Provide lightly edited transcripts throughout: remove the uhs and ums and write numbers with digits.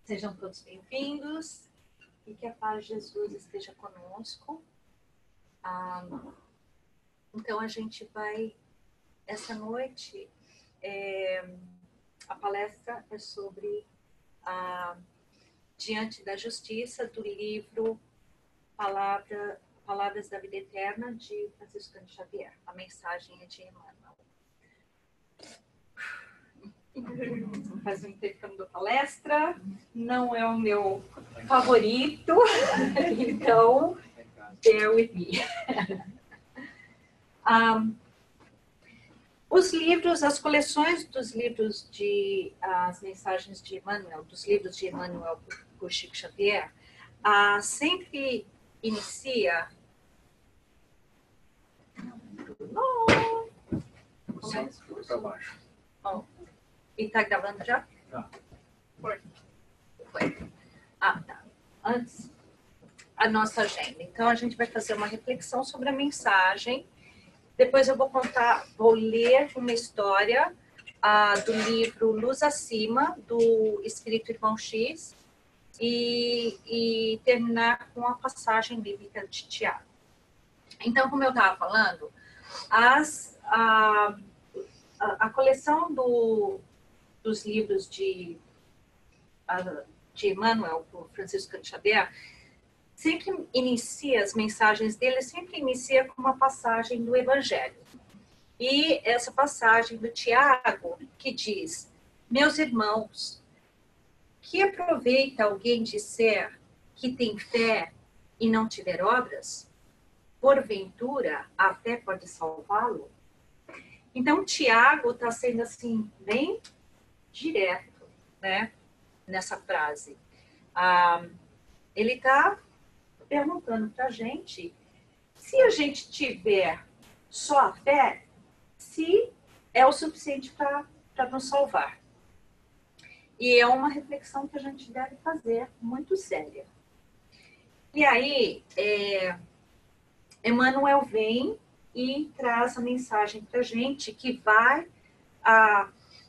Sejam todos bem-vindos e que a paz de Jesus esteja conosco. Então, a gente vai, essa noite, a palestra é sobre Diante da Justiça, do livro Palavras da Vida Eterna, de Francisco Xavier. A mensagem é de Emmanuel. Faz um tempo que eu não dou palestra, não é o meu favorito, então, bear with me. Os livros, as coleções dos livros as mensagens de Emmanuel, dos livros de Emmanuel por Chico Xavier, sempre inicia... Foi para baixo. E está gravando já? Tá. Foi. Tá. Antes, a nossa agenda. Então, a gente vai fazer uma reflexão sobre a mensagem. Depois eu vou ler uma história do livro Luz Acima, do Espírito Irmão X, e terminar com a passagem bíblica de Tiago. Então, como eu estava falando, a coleção dos livros de Emmanuel, por Francisco Xavier, sempre inicia, as mensagens dele sempre inicia com uma passagem do Evangelho. E essa passagem do Tiago, que diz: meus irmãos, que aproveita alguém dizer que tem fé e não tiver obras? Porventura, a fé pode salvá-lo? Então, Tiago está sendo assim, bem direto, né, nessa frase. Ele está perguntando para a gente se a gente tiver só a fé, se é o suficiente para nos salvar. E é uma reflexão que a gente deve fazer muito séria. E aí, Emmanuel vem e traz a mensagem para a gente que vai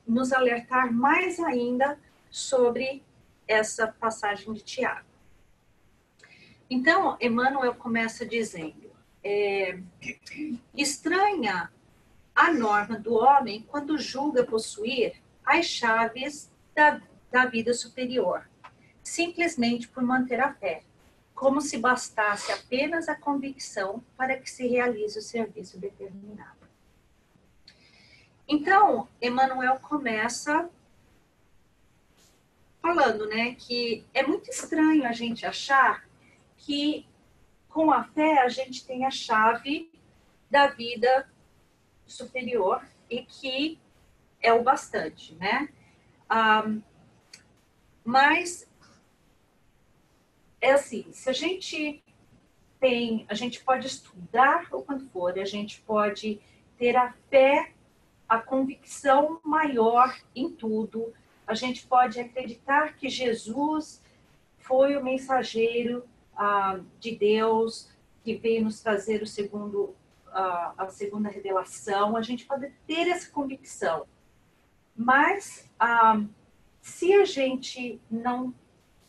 nos alertar mais ainda sobre essa passagem de Tiago. Então, Emmanuel começa dizendo: estranha a norma do homem quando julga possuir as chaves da vida superior, simplesmente por manter a fé, como se bastasse apenas a convicção para que se realize o serviço determinado. Então, Emmanuel começa falando, né, que é muito estranho a gente achar que com a fé a gente tem a chave da vida superior e que é o bastante, né? Mas é assim, se a gente pode estudar o quanto for, a gente pode ter a fé, a convicção maior em tudo, a gente pode acreditar que Jesus foi o mensageiro de Deus, que veio nos trazer a segunda revelação, a gente pode ter essa convicção. Mas se a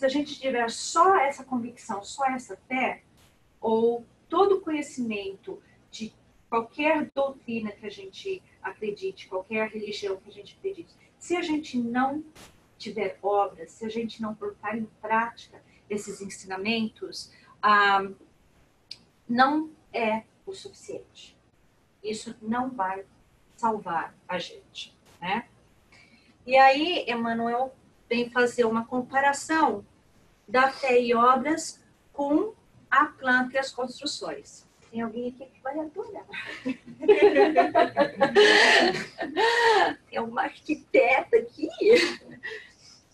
gente tiver só essa convicção, só essa fé, ou todo o conhecimento de qualquer doutrina que a gente acredite, qualquer religião que a gente acredite, se a gente não tiver obras, se a gente não colocar em prática esses ensinamentos, não é o suficiente. Isso não vai salvar a gente, né? E aí, Emmanuel vem fazer uma comparação da fé e obras com a planta e as construções. Tem alguém aqui que vai adorar. Tem uma arquiteta aqui.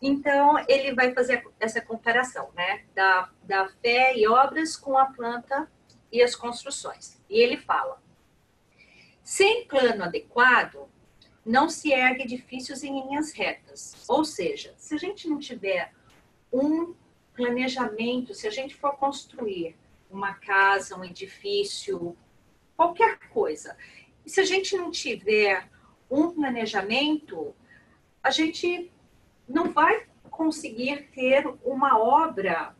Então, ele vai fazer essa comparação, né? Da fé e obras com a planta e as construções. E ele fala: sem plano adequado, não se ergue edifícios em linhas retas. Ou seja, se a gente não tiver um planejamento, se a gente for construir uma casa, um edifício, qualquer coisa, e se a gente não tiver um planejamento, a gente não vai conseguir ter uma obra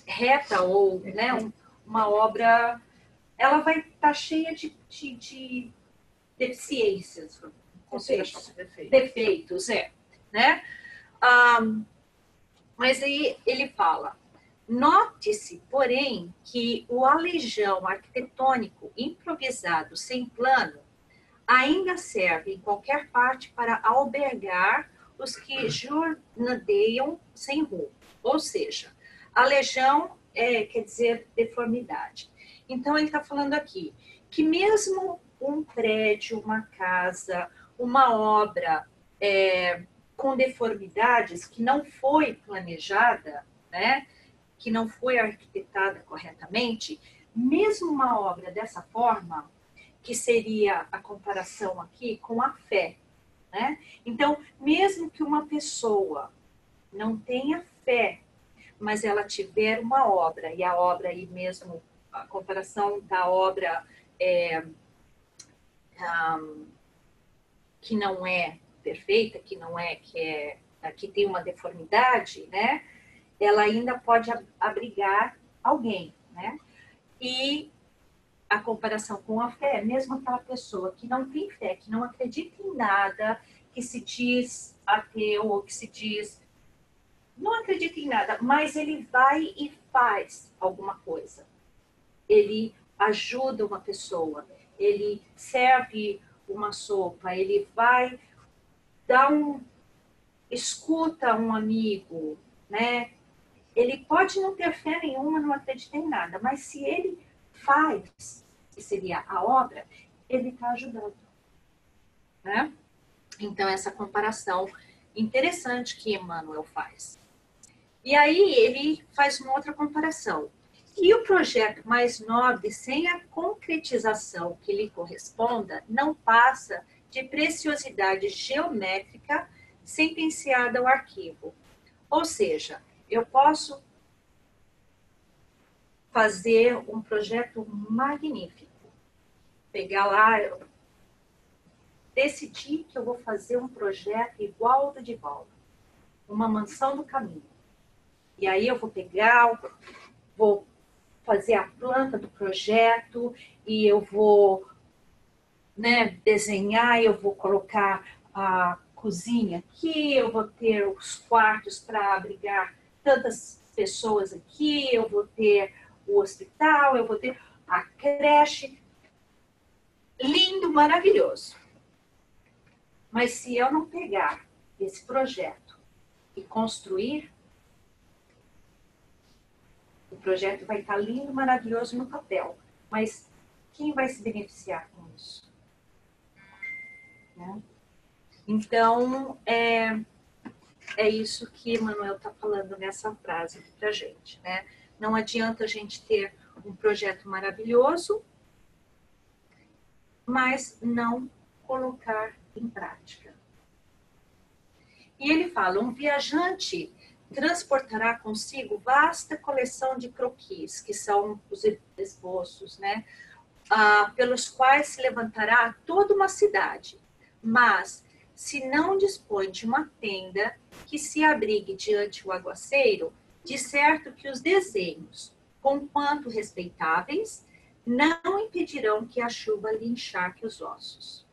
reta ou, né, uma obra, ela vai estar cheia de deficiências, defeitos, né? Mas aí ele fala, note-se, porém, que o alejão arquitetônico improvisado sem plano ainda serve em qualquer parte para albergar os que jornadeiam sem rumo. Ou seja, alejão quer dizer deformidade. Então, ele está falando aqui que mesmo um prédio, uma casa, uma obra com deformidades que não foi planejada, né, que não foi arquitetada corretamente, mesmo uma obra dessa forma, que seria a comparação aqui com a fé, né? Então, mesmo que uma pessoa não tenha fé, mas ela tiver uma obra, e a obra aí mesmo, a comparação da obra que não é perfeita, que tem uma deformidade, né? Ela ainda pode abrigar alguém, né? E a comparação com a fé, mesmo aquela pessoa que não tem fé, que não acredita em nada, que se diz ateu ou que se diz não acredita em nada, mas ele vai e faz alguma coisa. Ele ajuda uma pessoa, ele serve uma sopa, ele vai dar escuta um amigo, né? Ele pode não ter fé nenhuma, não acredita em nada, mas se ele faz, que seria a obra, ele está ajudando, né? Então, essa comparação interessante que Emmanuel faz. E aí, ele faz uma outra comparação. E o projeto mais nobre, sem a concretização que lhe corresponda, não passa de preciosidade geométrica sentenciada ao arquivo. Ou seja, eu posso fazer um projeto magnífico. Pegar lá, decidir que eu vou fazer um projeto igual ao do Divaldo. Uma mansão do caminho. E aí eu vou pegar, vou fazer a planta do projeto e eu vou, né, desenhar, eu vou colocar a cozinha aqui, eu vou ter os quartos para abrigar tantas pessoas aqui, eu vou ter o hospital, eu vou ter a creche. Lindo, maravilhoso. Mas se eu não pegar esse projeto e construir, o projeto vai estar lindo, maravilhoso no papel. Mas quem vai se beneficiar com isso? Né? Então, é isso que Emmanuel está falando nessa frase aqui para a gente. Né? Não adianta a gente ter um projeto maravilhoso, mas não colocar em prática. E ele fala, um viajante transportará consigo vasta coleção de croquis, que são os esboços, né? Pelos quais se levantará toda uma cidade. Mas, se não dispõe de uma tenda que se abrigue diante o aguaceiro, de certo que os desenhos, conquanto respeitáveis, não impedirão que a chuva lhe encharque os ossos.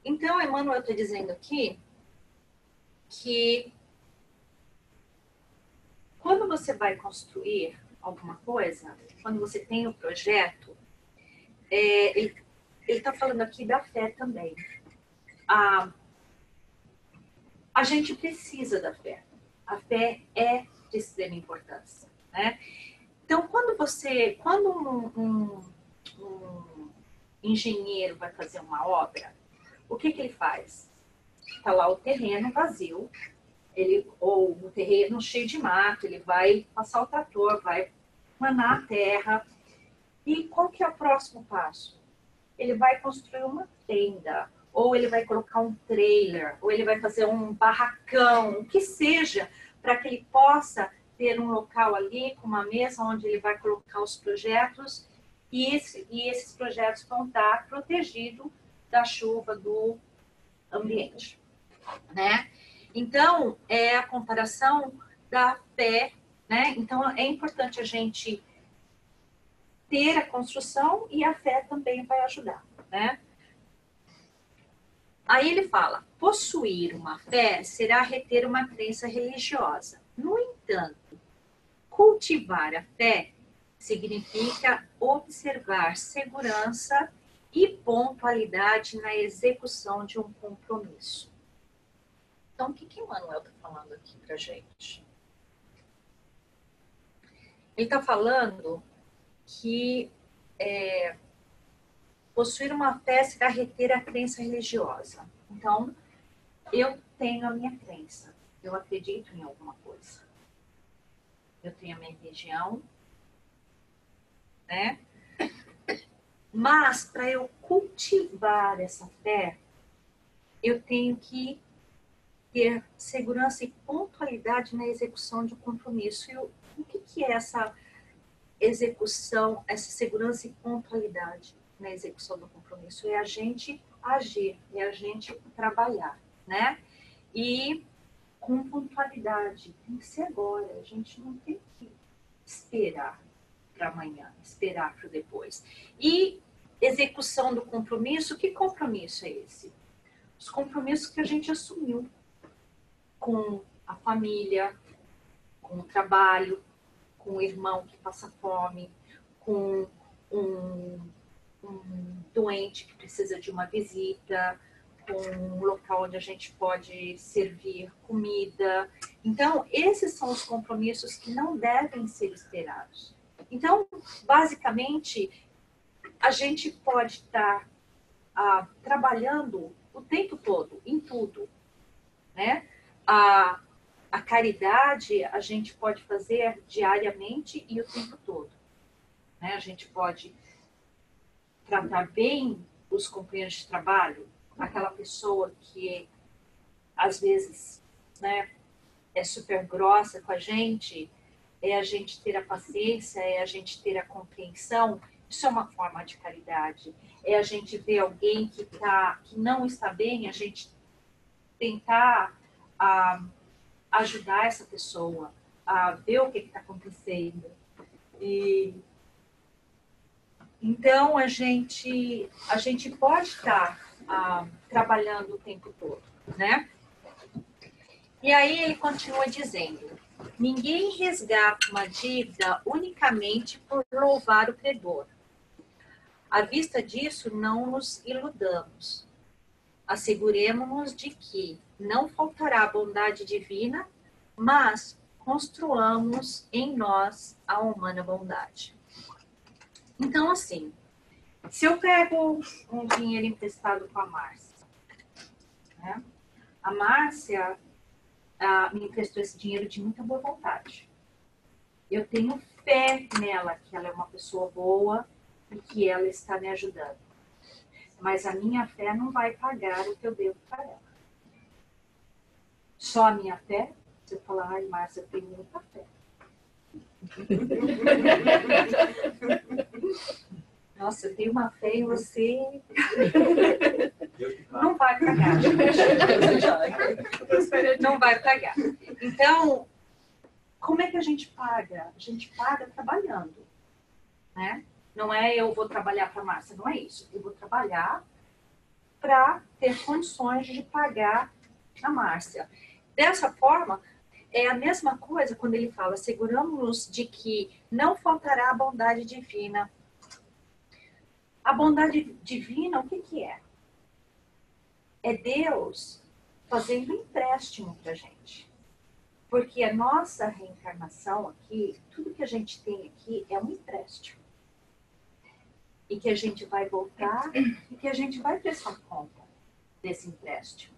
Então, Emmanuel está dizendo aqui que quando você vai construir alguma coisa, quando você tem o projeto, ele está falando aqui da fé também. A gente precisa da fé. A fé é de extrema importância, né? Então, quando um engenheiro vai fazer uma obra, o que ele faz? Está lá o terreno vazio, ou o terreno cheio de mato, ele vai passar o trator, vai manar a terra. E qual que é o próximo passo? Ele vai construir uma tenda, ou ele vai colocar um trailer, ou ele vai fazer um barracão, o que seja, para que ele possa ter um local ali com uma mesa onde ele vai colocar os projetos e esses projetos vão estar protegidos da chuva, do ambiente, né? Então, é a comparação da fé, né? Então, é importante a gente ter a construção e a fé também vai ajudar, né? Aí ele fala, possuir uma fé será reter uma crença religiosa. No entanto, cultivar a fé significa observar segurança e pontualidade na execução de um compromisso. Então, o que Emmanuel está falando aqui para a gente? Ele está falando que possuir uma fé será reter a crença religiosa. Então, eu tenho a minha crença, eu acredito em alguma coisa. Eu tenho a minha religião, né? Mas, para eu cultivar essa fé, eu tenho que ter segurança e pontualidade na execução de um compromisso. E o que é essa execução, essa segurança e pontualidade na execução do compromisso? É a gente agir, é a gente trabalhar, né? E com pontualidade, tem que ser agora, a gente não tem que esperar para amanhã, esperar para depois. E execução do compromisso, que compromisso é esse? Os compromissos que a gente assumiu com a família, com o trabalho, com o irmão que passa fome, com um doente que precisa de uma visita, com um local onde a gente pode servir comida. Então, esses são os compromissos que não devem ser esperados. Então, basicamente, a gente pode estar trabalhando o tempo todo, em tudo, né? A caridade a gente pode fazer diariamente e o tempo todo, né? A gente pode tratar bem os companheiros de trabalho, aquela pessoa que às vezes, né, é super grossa com a gente ter a paciência, é a gente ter a compreensão. Isso é uma forma de caridade. É a gente ver alguém que não está bem, a gente tentar ajudar essa pessoa a ver o que está acontecendo. E então a gente pode estar trabalhando o tempo todo, né? E aí ele continua dizendo: ninguém resgata uma dívida unicamente por louvar o credor. À vista disso, não nos iludamos. Asseguremo-nos de que não faltará a bondade divina, mas construamos em nós a humana bondade. Então, assim, se eu pego um dinheiro emprestado com a Márcia, né? A Márcia me emprestou esse dinheiro de muita boa vontade. Eu tenho fé nela, que ela é uma pessoa boa e que ela está me ajudando. Mas a minha fé não vai pagar o que eu devo para ela. Só a minha fé? Se eu falar, ai, Márcia, eu tenho muita fé. Nossa, eu tenho uma fé em você. Não vai pagar, gente. Não vai pagar. Então, como é que a gente paga? A gente paga trabalhando, né? Não é eu vou trabalhar para a Márcia, não é isso. Eu vou trabalhar para ter condições de pagar a Márcia. Dessa forma, é a mesma coisa quando ele fala: asseguramos-nos de que não faltará a bondade divina. A bondade divina, o que é? É Deus fazendo empréstimo para a gente. Porque a nossa reencarnação aqui, tudo que a gente tem aqui é um empréstimo. E que a gente vai voltar e que a gente vai prestar conta desse empréstimo,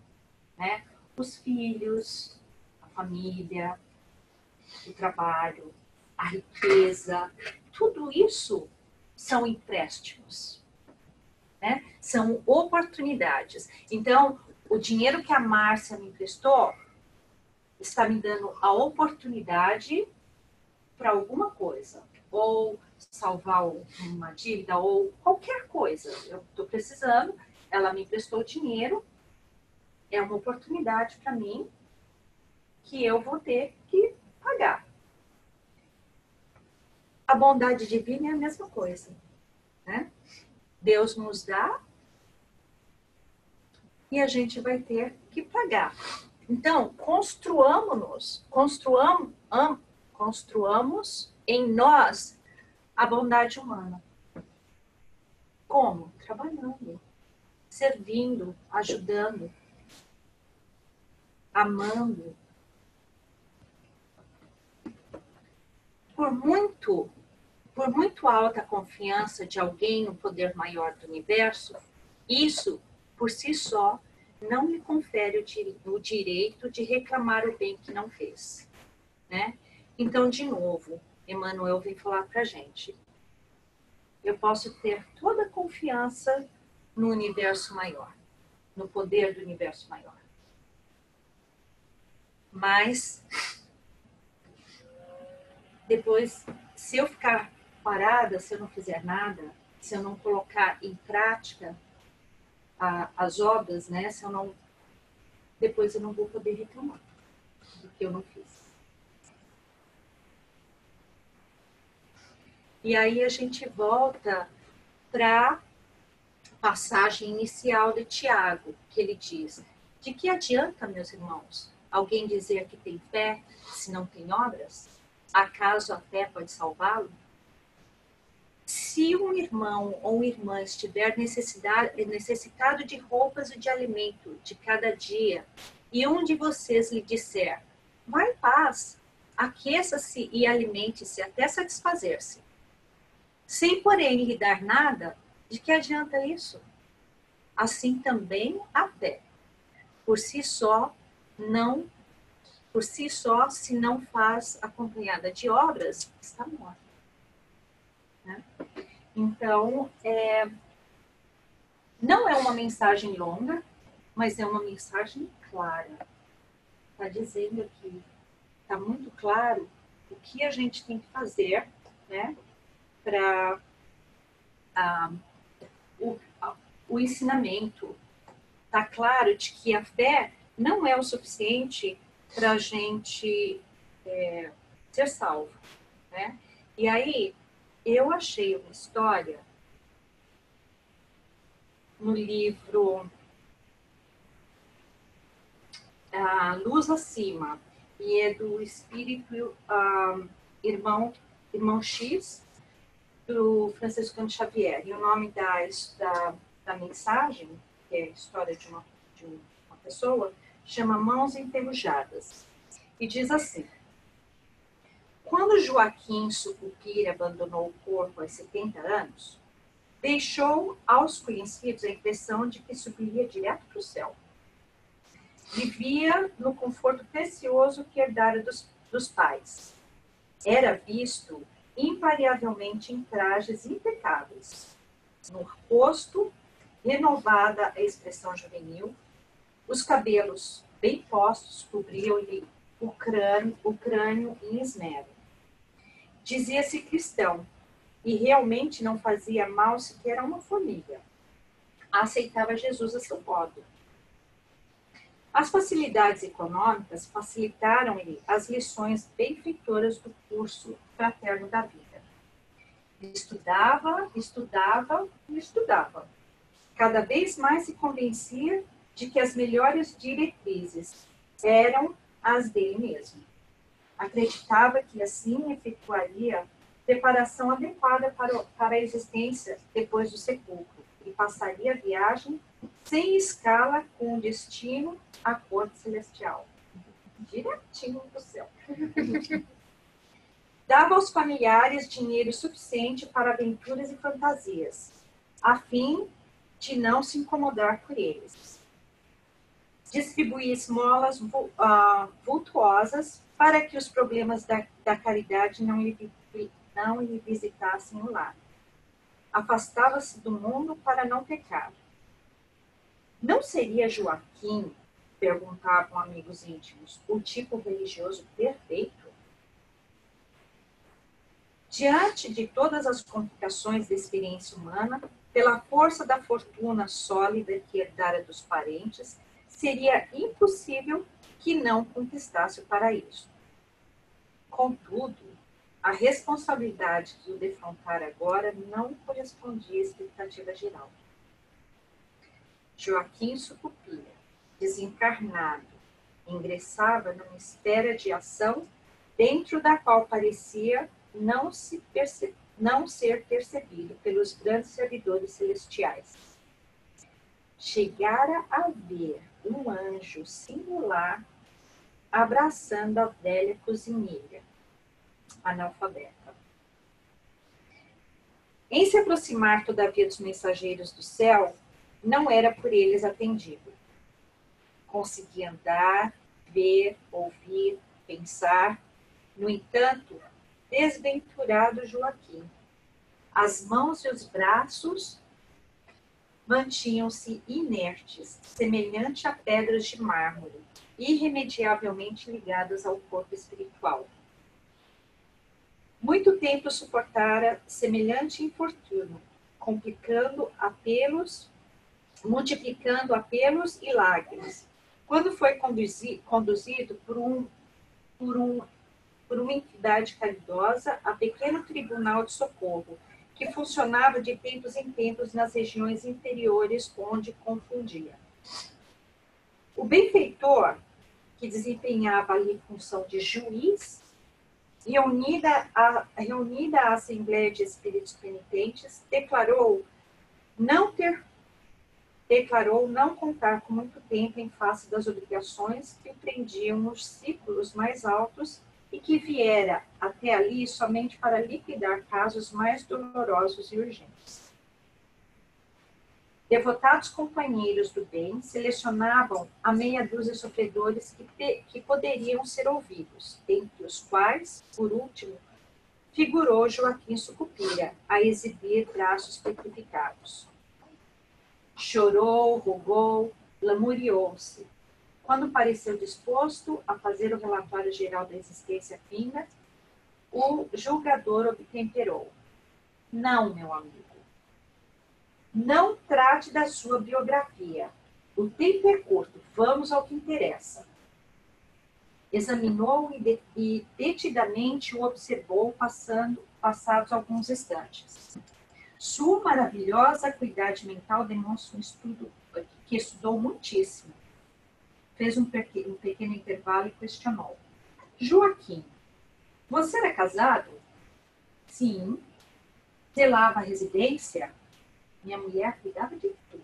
né? Os filhos, a família, o trabalho, a riqueza, tudo isso são empréstimos, né? São oportunidades. Então, o dinheiro que a Márcia me emprestou está me dando a oportunidade para alguma coisa, ou salvar uma dívida, ou qualquer coisa. Eu estou precisando, ela me emprestou dinheiro é uma oportunidade para mim que eu vou ter que pagar. A bondade divina é a mesma coisa, né? Deus nos dá e a gente vai ter que pagar. Então, construamos em nós a bondade humana. Como? Trabalhando, servindo, ajudando, amando. Por muito alta confiança de alguém no poder maior do universo, isso, por si só, não lhe confere o direito de reclamar o bem que não fez, né? Então, de novo, Emmanuel vem falar para a gente. Eu posso ter toda a confiança no universo maior, no poder do universo maior. Mas, depois, se eu ficar parada, se eu não fizer nada, se eu não colocar em prática as obras, né? Se eu não, depois eu não vou poder reclamar do que eu não fiz. E aí a gente volta para a passagem inicial de Tiago, que ele diz: de que adianta, meus irmãos, alguém dizer que tem fé se não tem obras? Acaso a fé pode salvá-lo? Se um irmão ou irmã estiver necessitado de roupas e de alimento de cada dia, e um de vocês lhe disser: vai em paz, aqueça-se e alimente-se até satisfazer-se, sem porém lhe dar nada, de que adianta isso? Assim também a fé, por si só, se não faz acompanhada de obras, está morta. Né? Então, não é uma mensagem longa, mas é uma mensagem clara. Está dizendo aqui, está muito claro o que a gente tem que fazer, né, para o ensinamento. Está claro de que a fé não é o suficiente para a gente ser salvo, né? E aí, eu achei uma história no livro Luz Acima, e é do espírito irmão X, do Franciscano Xavier. E o nome da mensagem, que é a história de uma pessoa, chama Mãos Enferrujadas. E diz assim: quando Joaquim Sucupira abandonou o corpo aos 70 anos, deixou aos conhecidos a impressão de que subiria direto para o céu. Vivia no conforto precioso que herdara dos pais. Era visto invariavelmente em trajes impecáveis. No rosto, renovada a expressão juvenil, os cabelos bem postos cobriam-lhe o crânio em esmero. Dizia-se cristão, e realmente não fazia mal sequer a uma formiga. Aceitava Jesus a seu modo. As facilidades econômicas facilitaram-lhe as lições benfeitoras do curso fraterno da vida. Estudava e estudava. Cada vez mais se convencia de que as melhores diretrizes eram as dele mesmo. Acreditava que assim efetuaria preparação adequada para a existência depois do sepulcro e passaria a viagem sem escala com destino à corte celestial. Direitinho do céu. Dava aos familiares dinheiro suficiente para aventuras e fantasias, a fim de não se incomodar por eles. Distribuía esmolas vultuosas para que os problemas da caridade não lhe visitassem o lar. Afastava-se do mundo para não pecar. Não seria Joaquim, perguntavam amigos íntimos, o tipo religioso perfeito? Diante de todas as complicações da experiência humana, pela força da fortuna sólida que herdara dos parentes, seria impossível que não conquistasse o paraíso. Contudo, a responsabilidade de o defrontar agora não correspondia à expectativa geral. Joaquim Sucupira, desencarnado, ingressava numa esfera de ação dentro da qual parecia não ser percebido pelos grandes servidores celestiais. Chegara a ver um anjo singular abraçando a velha cozinheira, analfabeta. Em se aproximar, todavia, dos mensageiros do céu, não era por eles atendido. Conseguia andar, ver, ouvir, pensar. No entanto, desventurado Joaquim, as mãos e os braços mantinham-se inertes, semelhante a pedras de mármore, irremediavelmente ligadas ao corpo espiritual. Muito tempo suportara semelhante infortúnio, multiplicando apelos e lágrimas. Quando foi conduzido por uma entidade caridosa a pequeno tribunal de socorro, que funcionava de tempos em tempos nas regiões inferiores onde confundia. O benfeitor, que desempenhava ali função de juiz, reunida a Assembleia de Espíritos Penitentes, declarou não contar com muito tempo em face das obrigações que o prendiam nos círculos mais altos e que viera até ali somente para liquidar casos mais dolorosos e urgentes. Devotados companheiros do bem selecionavam a meia dúzia de sofredores que poderiam ser ouvidos, dentre os quais, por último, figurou Joaquim Sucupira, a exibir braços petrificados. Chorou, rogou, lamuriou-se. Quando pareceu disposto a fazer o relatório geral da existência finda, o julgador obtemperou. Não, meu amigo. Não trate da sua biografia. O tempo é curto, vamos ao que interessa. Examinou e detidamente o observou passados alguns instantes. Sua maravilhosa acuidade mental demonstra um estudo que estudou muitíssimo. Fez um pequeno intervalo e questionou. Joaquim, você era casado? Sim. Zelava a residência? Minha mulher cuidava de tudo.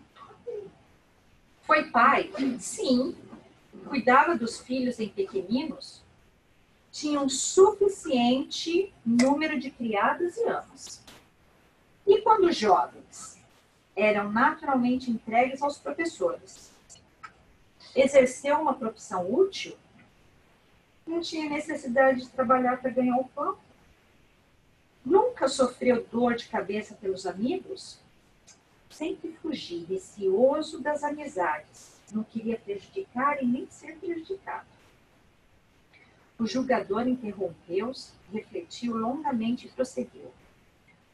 Foi pai? Sim. Cuidava dos filhos em pequeninos? Tinha um suficiente número de criadas e amas. E quando jovens? Eram naturalmente entregues aos professores. Exerceu uma profissão útil? Não tinha necessidade de trabalhar para ganhar o pão? Nunca sofreu dor de cabeça pelos amigos? Sempre fugi, receoso das amizades. Não queria prejudicar e nem ser prejudicado. O julgador interrompeu-se, refletiu longamente e prosseguiu.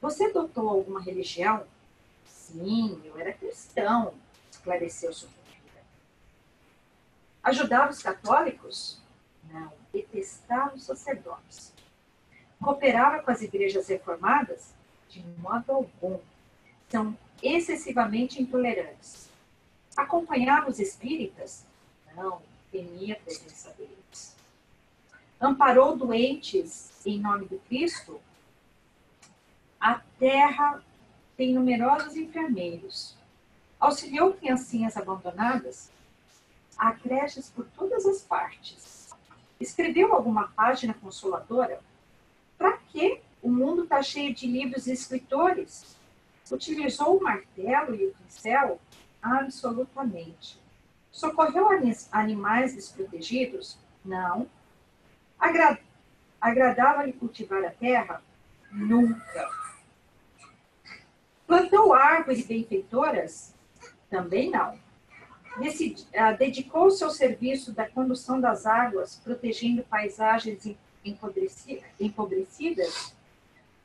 Você adotou alguma religião? Sim, eu era cristão, esclareceu Sucupira. Ajudava os católicos? Não, detestava os sacerdotes. Cooperava com as igrejas reformadas? De modo algum. São excessivamente intolerantes. Acompanhava os espíritas? Não, temia a presença deles. Amparou doentes em nome do Cristo? A terra tem numerosos enfermeiros. Auxiliou criancinhas abandonadas? Há creches por todas as partes. Escreveu alguma página consoladora? Para quê? O mundo está cheio de livros e escritores. Utilizou o martelo e o pincel? Absolutamente. Socorreu animais desprotegidos? Não. Agradava-lhe cultivar a terra? Nunca. Plantou árvores benfeitoras? Também não. Dedicou-se ao serviço da condução das águas, protegendo paisagens empobrecidas?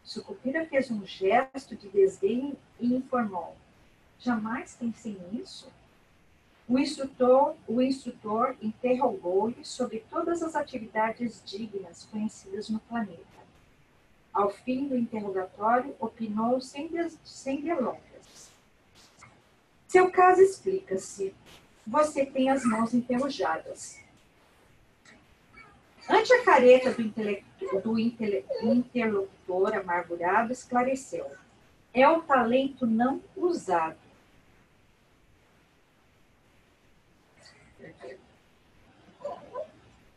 Sucupira fez um gesto de desdém e informou. Jamais pensei nisso. O instrutor interrogou-lhe sobre todas as atividades dignas conhecidas no planeta. Ao fim do interrogatório, opinou sem delongas. Seu caso explica-se. Você tem as mãos enferrujadas. Ante a careta do interlocutor amargurado, esclareceu. É o talento não usado.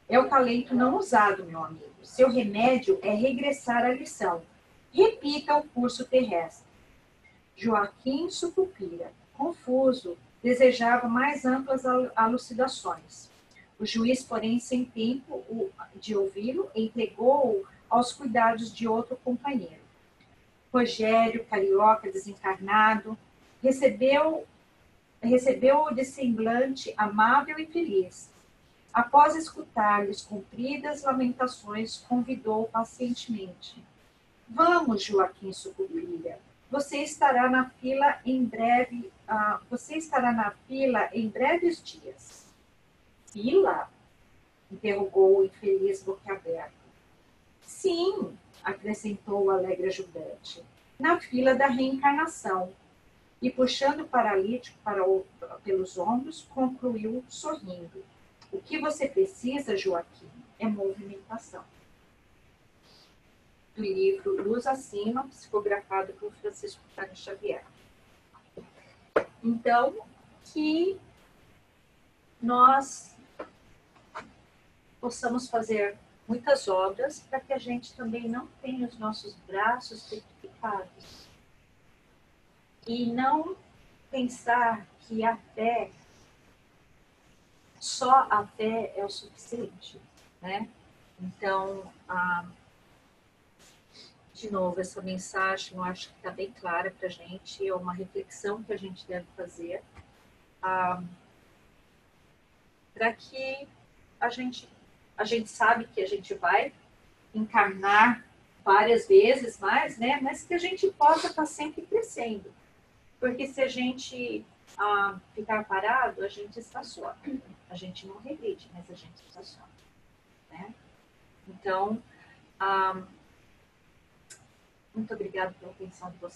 É o talento não usado, meu amigo. Seu remédio é regressar à lição. Repita o curso terrestre. Joaquim sucupira. Confuso, desejava mais amplas elucidações. O juiz, porém, sem tempo de ouvi-lo, entregou-o aos cuidados de outro companheiro. Rogério, carioca desencarnado, recebeu-o de semblante amável e feliz. Após escutar-lhes compridas lamentações, convidou-o pacientemente. Vamos, Joaquim sucupira. Você estará na fila em breves dias. Fila? Interrogou o infeliz boquiaberto. Sim, acrescentou o alegre ajudante, na fila da reencarnação. E, puxando o paralítico pelos ombros, concluiu sorrindo. O que você precisa, Joaquim, é movimentação. Do livro Luz Acima, psicografado por Francisco Cândido Xavier. Então, que nós possamos fazer muitas obras para que a gente também não tenha os nossos braços petrificados. E não pensar que a fé, só a fé é o suficiente, né? Então, de novo, essa mensagem eu acho que está bem clara para a gente, é uma reflexão que a gente deve fazer para que a gente sabe que a gente vai encarnar várias vezes mais, né? Mas que a gente possa estar sempre crescendo. Porque se a gente ficar parado, a gente estaciona. A gente não regride, mas a gente estaciona. Né? Então, muito obrigada pela atenção de vocês.